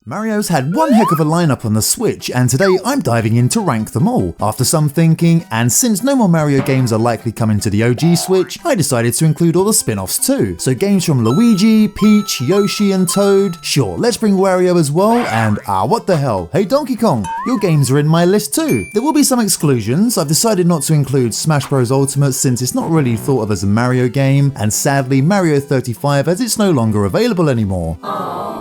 Mario's had one heck of a lineup on the Switch, and today I'm diving in to rank them all. After some thinking, and since no more Mario games are likely coming to the OG Switch, I decided to include all the spin-offs too. So games from Luigi, Peach, Yoshi and Toad. Sure, let's bring Wario as well, and what the hell, hey Donkey Kong, your games are in my list too. There will be some exclusions. I've decided not to include Smash Bros Ultimate since it's not really thought of as a Mario game, and sadly Mario 35 as it's no longer available anymore.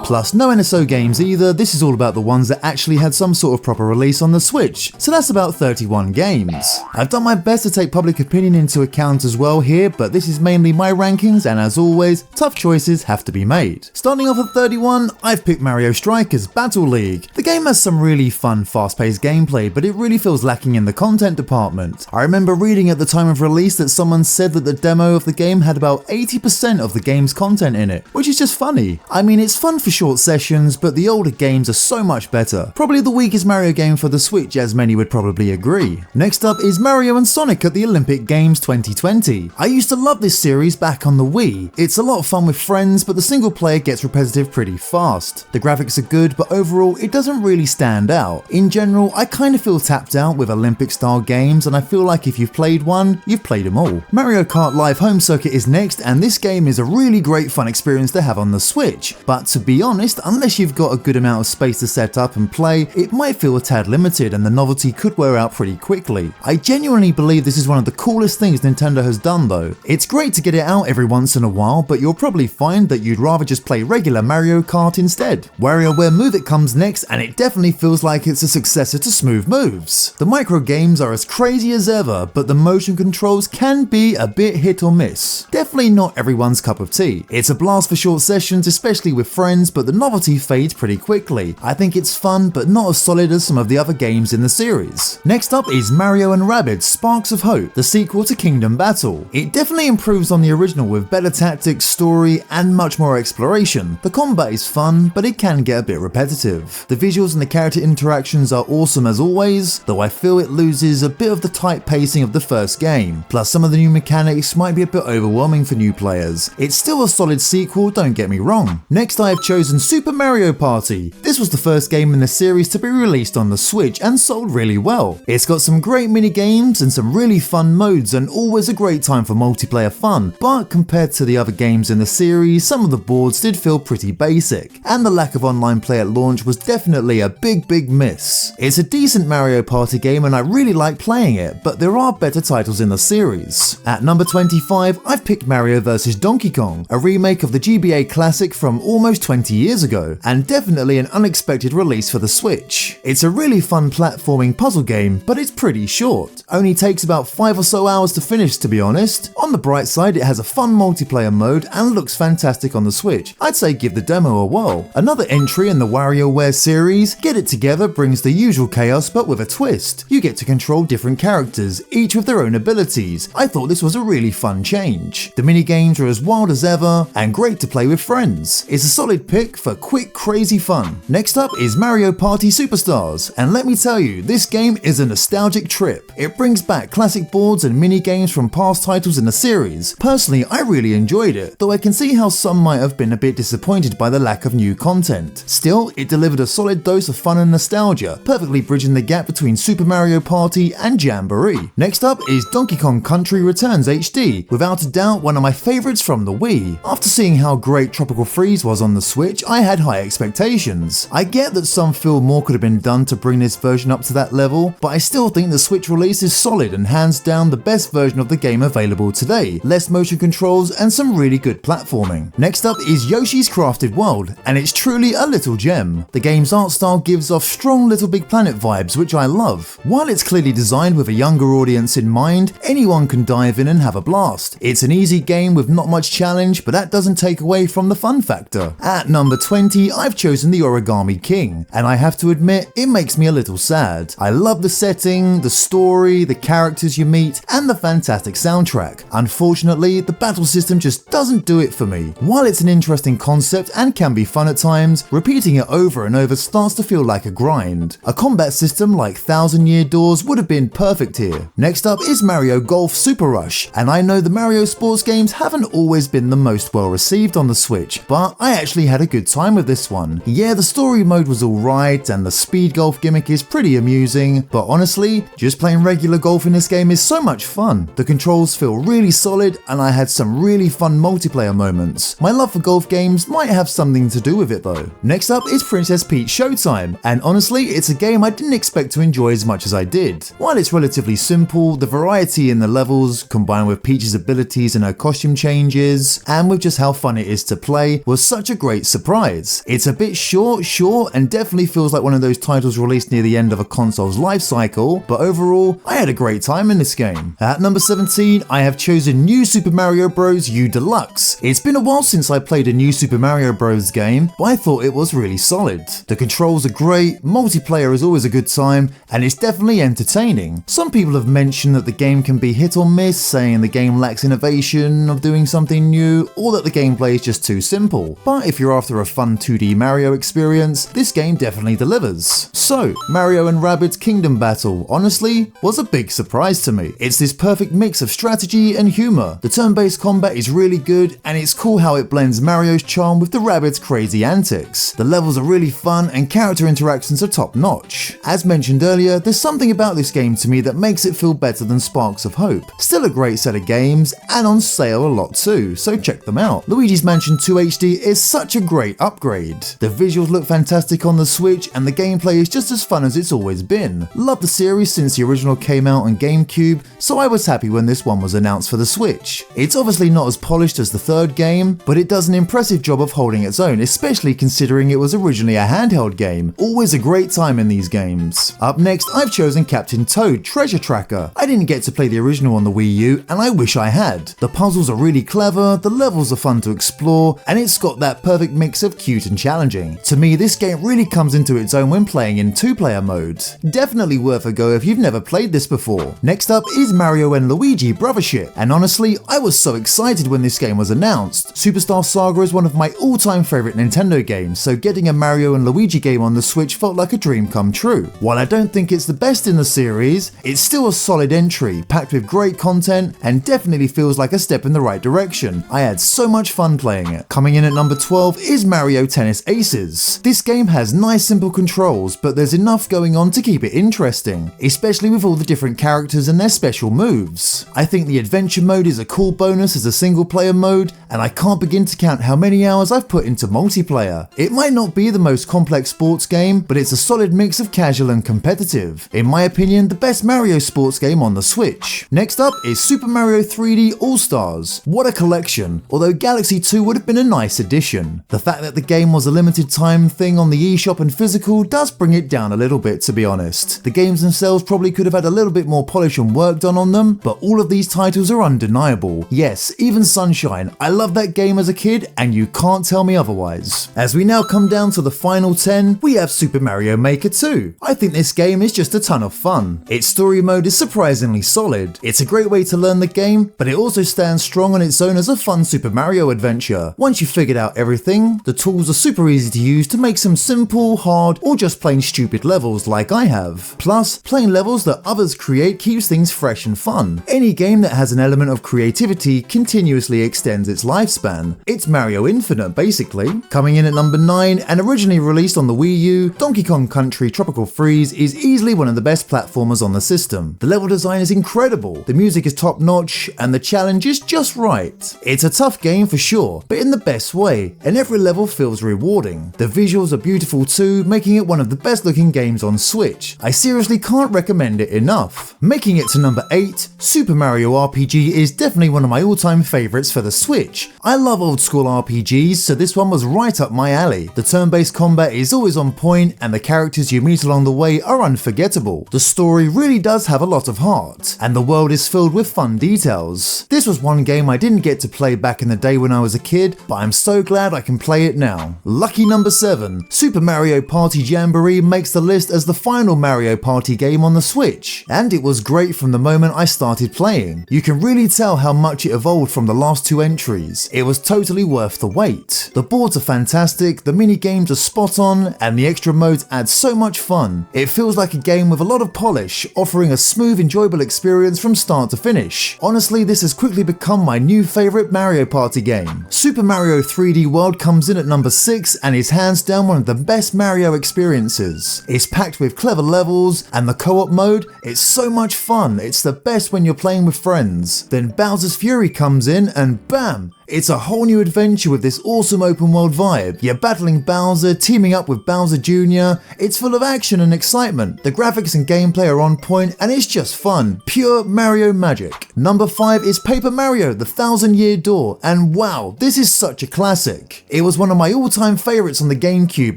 Plus no NSO games either. This is all about the ones that actually had some sort of proper release on the Switch, so that's about 31 games. I've done my best to take public opinion into account as well here, but this is mainly my rankings, and as always, tough choices have to be made. Starting off at 31, I've picked Mario Strikers Battle League. The game has some really fun, fast-paced gameplay, but it really feels lacking in the content department. I remember reading at the time of release that someone said that the demo of the game had about 80% of the game's content in it, which is just funny. I mean, it's fun for short sessions, but the older games are so much better. Probably the weakest Mario game for the Switch, as many would probably agree. Next up is Mario and Sonic at the Olympic Games 2020. I used to love this series back on the Wii. It's a lot of fun with friends, but the single player gets repetitive pretty fast. The graphics are good, but overall it doesn't really stand out. In general, I kind of feel tapped out with Olympic style games, and I feel like if you've played one, you've played them all. Mario Kart Live Home Circuit is next, and this game is a really great fun experience to have on the Switch. But to be honest, unless you've got a good amount of space to set up and play, it might feel a tad limited and the novelty could wear out pretty quickly. I genuinely believe this is one of the coolest things Nintendo has done though. It's great to get it out every once in a while, but you'll probably find that you'd rather just play regular Mario Kart instead. WarioWare Move It comes next, and it definitely feels like it's a successor to Smooth Moves. The micro games are as crazy as ever, but the motion controls can be a bit hit or miss. Definitely not everyone's cup of tea. It's a blast for short sessions, especially with friends, but the novelty fades pretty quickly. I think it's fun, but not as solid as some of the other games in the series. Next up is Mario & Rabbids Sparks of Hope, the sequel to Kingdom Battle. It definitely improves on the original with better tactics, story, and much more exploration. The combat is fun, but it can get a bit repetitive. The visuals and the character interactions are awesome as always, though I feel it loses a bit of the tight pacing of the first game. Plus some of the new mechanics might be a bit overwhelming for new players. It's still a solid sequel, don't get me wrong. Next I have chosen Super Mario Party. This was the first game in the series to be released on the Switch and sold really well. It's got some great mini games and some really fun modes, and always a great time for multiplayer fun, but compared to the other games in the series, some of the boards did feel pretty basic, and the lack of online play at launch was definitely a big miss. It's a decent Mario Party game and I really like playing it, but there are better titles in the series. At number 25, I've picked Mario vs Donkey Kong, a remake of the GBA classic from almost 20 years ago, and definitely an unexpected release for the Switch. It's a really fun platforming puzzle game, but it's pretty short. Only takes about 5 or so hours to finish, to be honest. On the bright side, it has a fun multiplayer mode and looks fantastic on the Switch. I'd say give the demo a whirl. Another entry in the WarioWare series, Get It Together brings the usual chaos but with a twist. You get to control different characters, each with their own abilities. I thought this was a really fun change. The minigames are as wild as ever and great to play with friends. It's a solid pick for quick, crazy fun. Next up is Mario Party Superstars, and let me tell you, this game is a nostalgic trip. It brings back classic boards and mini-games from past titles in the series. Personally, I really enjoyed it, though I can see how some might have been a bit disappointed by the lack of new content. Still, it delivered a solid dose of fun and nostalgia, perfectly bridging the gap between Super Mario Party and Jamboree. Next up is Donkey Kong Country Returns HD, without a doubt one of my favourites from the Wii. After seeing how great Tropical Freeze was on the Switch, I had high expectations. I get that some feel more could have been done to bring this version up to that level, but I still think the Switch release is solid and hands down the best version of the game available today. Less motion controls and some really good platforming. Next up is Yoshi's Crafted World, and it's truly a little gem. The game's art style gives off strong Little Big Planet vibes, which I love. While it's clearly designed with a younger audience in mind, anyone can dive in and have a blast. It's an easy game with not much challenge, but that doesn't take away from the fun factor. At number 20, I've chosen the Origami King, and I have to admit, it makes me a little sad. I love the setting, the story, the characters you meet, and the fantastic soundtrack. Unfortunately, the battle system just doesn't do it for me. While it's an interesting concept and can be fun at times, repeating it over and over starts to feel like a grind. A combat system like 1000 Year Doors would have been perfect here. Next up is Mario Golf Super Rush, and I know the Mario sports games haven't always been the most well received on the Switch, but I actually had had a good time with this one. Yeah, the story mode was alright, and the speed golf gimmick is pretty amusing, but honestly, just playing regular golf in this game is so much fun. The controls feel really solid, and I had some really fun multiplayer moments. My love for golf games might have something to do with it though. Next up is Princess Peach Showtime, and honestly, it's a game I didn't expect to enjoy as much as I did. While it's relatively simple, the variety in the levels, combined with Peach's abilities and her costume changes, and with just how fun it is to play, was such a great surprise. It's a bit short, sure, and definitely feels like one of those titles released near the end of a console's life cycle, but overall, I had a great time in this game. At number 17, I have chosen New Super Mario Bros. U Deluxe. It's been a while since I played a New Super Mario Bros. Game, but I thought it was really solid. The controls are great, multiplayer is always a good time, and it's definitely entertaining. Some people have mentioned that the game can be hit or miss, saying the game lacks innovation of doing something new, or that the gameplay is just too simple. But if you're after a fun 2D Mario experience, this game definitely delivers. So, Mario and Rabbids Kingdom Battle, honestly, was a big surprise to me. It's this perfect mix of strategy and humor. The turn-based combat is really good, and it's cool how it blends Mario's charm with the Rabbids' crazy antics. The levels are really fun, and character interactions are top-notch. As mentioned earlier, there's something about this game to me that makes it feel better than Sparks of Hope. Still a great set of games, and on sale a lot too, so check them out. Luigi's Mansion 2 HD is such a great upgrade. The visuals look fantastic on the Switch, and the gameplay is just as fun as it's always been. Love the series since the original came out on GameCube, so I was happy when this one was announced for the Switch. It's obviously not as polished as the third game, but it does an impressive job of holding its own, especially considering it was originally a handheld game. Always a great time in these games. Up next, I've chosen Captain Toad Treasure Tracker. I didn't get to play the original on the Wii U, and I wish I had. The puzzles are really clever, the levels are fun to explore, and it's got that perfect mix of cute and challenging. To me, this game really comes into its own when playing in two-player mode. Definitely worth a go if you've never played this before. Next up is Mario and Luigi Brothership, and honestly, I was so excited when this game was announced. Superstar Saga is one of my all-time favourite Nintendo games, so getting a Mario and Luigi game on the Switch felt like a dream come true. While I don't think it's the best in the series, it's still a solid entry, packed with great content, and definitely feels like a step in the right direction. I had so much fun playing it. Coming in at number 12 is Mario Tennis Aces. This game has nice simple controls, but there's enough going on to keep it interesting, especially with all the different characters and their special moves. I think the adventure mode is a cool bonus as a single player mode, and I can't begin to count how many hours I've put into multiplayer. It might not be the most complex sports game, but it's a solid mix of casual and competitive. In my opinion, the best Mario sports game on the Switch. Next up is Super Mario 3D All-Stars. What a collection, although Galaxy 2 would have been a nice addition. The fact that the game was a limited time thing on the eShop and physical does bring it down a little bit, to be honest. The games themselves probably could have had a little bit more polish and work done on them, but all of these titles are undeniable. Yes, even Sunshine. I loved that game as a kid, and you can't tell me otherwise. As we now come down to the final 10, we have Super Mario Maker 2. I think this game is just a ton of fun. Its story mode is surprisingly solid. It's a great way to learn the game, but it also stands strong on its own as a fun Super Mario adventure. Once you've figured out everything, the tools are super easy to use to make some simple, hard, or just plain stupid levels like I have. Plus, playing levels that others create keeps things fresh and fun. Any game that has an element of creativity continuously extends its lifespan. It's Mario Infinite, basically. Coming in at number 9, and originally released on the Wii U, Donkey Kong Country Tropical Freeze is easily one of the best platformers on the system. The level design is incredible, the music is top notch, and the challenge is just right. It's a tough game for sure, but in the best way, and every level feels rewarding. The visuals are beautiful too, making it one of the best looking games on Switch. I seriously can't recommend it enough. Making it to number 8, Super Mario RPG is definitely one of my all-time favourites for the Switch. I love old school RPGs, so this one was right up my alley. The turn-based combat is always on point, and the characters you meet along the way are unforgettable. The story really does have a lot of heart, and the world is filled with fun details. This was one game I didn't get to play back in the day when I was a kid, but I'm so glad I can play it now. Lucky number 7, Super Mario Party Jamboree makes the list as the final Mario Party game on the Switch, and it was great from the moment I started playing. You can really tell how much it evolved from the last 2 entries. It was totally worth the wait. The boards are fantastic, the mini games are spot on, and the extra modes add so much fun. It feels like a game with a lot of polish, offering a smooth, enjoyable experience from start to finish. Honestly, this has quickly become my new favourite Mario Party game. Super Mario 3D World comes in at number 6 and is hands down one of the best Mario experiences. It's packed with clever levels, and the co-op mode, it's so much fun. It's the best when you're playing with friends. Then Bowser's Fury comes in and bam! It's a whole new adventure with this awesome open world vibe. You're battling Bowser, teaming up with Bowser Jr. It's full of action and excitement. The graphics and gameplay are on point and it's just fun. Pure Mario magic. Number 5 is Paper Mario: The Thousand Year Door, and wow, this is such a classic. It was one of my all-time favorites on the GameCube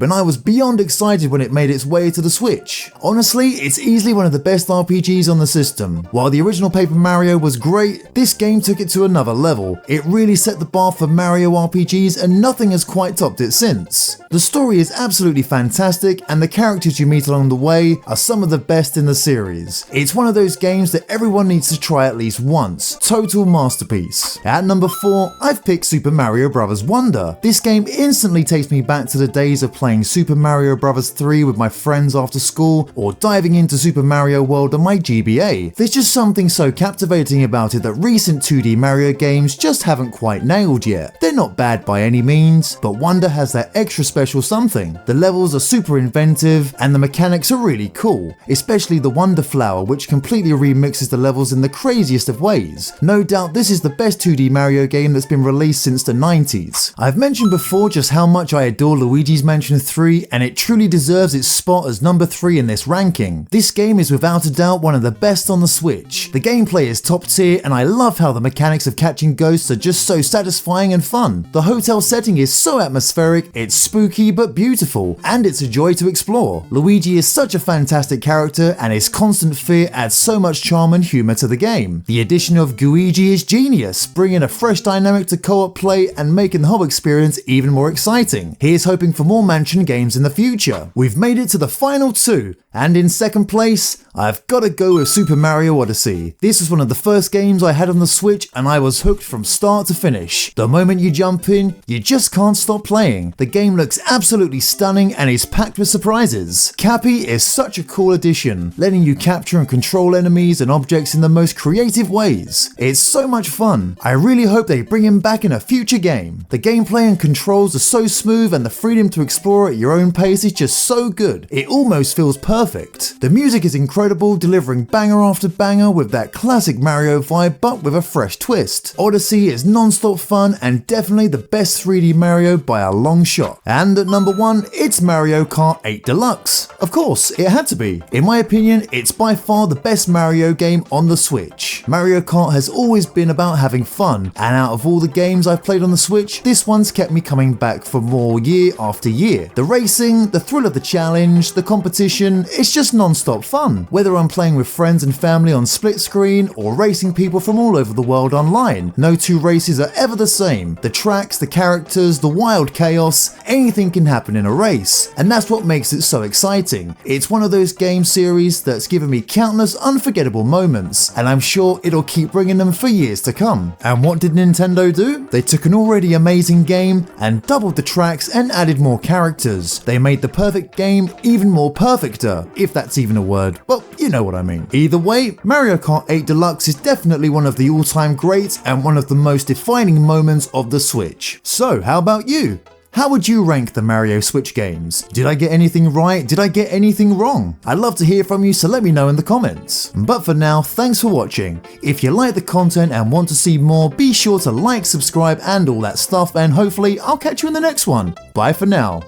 and I was beyond excited when it made its way to the Switch. Honestly, it's easily one of the best RPGs on the system. While the original Paper Mario was great, this game took it to another level. It really set the bar for Mario RPGs and nothing has quite topped it since. The story is absolutely fantastic and the characters you meet along the way are some of the best in the series. It's one of those games that everyone needs to try at least once. Total masterpiece. At number 4, I've picked Super Mario Bros. Wonder. This game instantly takes me back to the days of playing Super Mario Bros. 3 with my friends after school or diving into Super Mario World on my GBA. There's just something so captivating about it that recent 2D Mario games just haven't quite nailed yet. They're not bad by any means, but Wonder has that extra special something. The levels are super inventive and the mechanics are really cool, especially the Wonder Flower, which completely remixes the levels in the craziest of ways. No doubt this is the best 2D Mario game that's been released since the 90s. I've mentioned before just how much I adore Luigi's Mansion 3 and it truly deserves its spot as number 3 in this ranking. This game is without a doubt one of the best on the Switch. The gameplay is top tier and I love how the mechanics of catching ghosts are just so satisfying and fun. The hotel setting is so atmospheric, it's spooky but beautiful, and it's a joy to explore. Luigi is such a fantastic character and his constant fear adds so much charm and humour to the game. The addition of Gooigi is genius, bringing a fresh dynamic to co-op play and making the whole experience even more exciting. Here's hoping for more Mansion games in the future. We've made it to the final 2, and in second place, I've got to go with Super Mario Odyssey. This was one of the first games I had on the Switch and I was hooked from start to finish. The moment you jump in, you just can't stop playing. The game looks absolutely stunning and is packed with surprises. Cappy is such a cool addition, letting you capture and control enemies and objects in the most creative ways. It's so much fun. I really hope they bring him back in a future game. The gameplay and controls are so smooth and the freedom to explore at your own pace is just so good. It almost feels perfect. The music is incredible, delivering banger after banger with that classic Mario vibe but with a fresh twist. Odyssey is non-stop fun and definitely the best 3D Mario by a long shot. And at number 1, it's Mario Kart 8 Deluxe. Of course, it had to be. In my opinion, it's by far the best Mario game on the Switch. Mario Kart has always been about having fun, and out of all the games I've played on the Switch, this one's kept me coming back for more year after year. The racing, the thrill of the challenge, the competition, it's just non-stop fun. Whether I'm playing with friends and family on split screen or racing people from all over the world online, no two races are ever the same. The tracks, the characters, the wild chaos, anything can happen in a race, and that's what makes it so exciting. It's one of those game series that's given me countless unforgettable moments, and I'm sure it'll keep bringing them for years to come. And what did Nintendo do? They took an already amazing game and doubled the tracks and added more characters. They made the perfect game even more perfecter, if that's even a word. Well, you know what I mean. Either way, Mario Kart 8 Deluxe is definitely one of the all-time greats and one of the most defining moments of the Switch. So, how about you? How would you rank the Mario Switch games? Did I get anything right? Did I get anything wrong? I'd love to hear from you, so let me know in the comments. But for now, thanks for watching. If you like the content and want to see more, be sure to like, subscribe and all that stuff, and hopefully I'll catch you in the next one. Bye for now.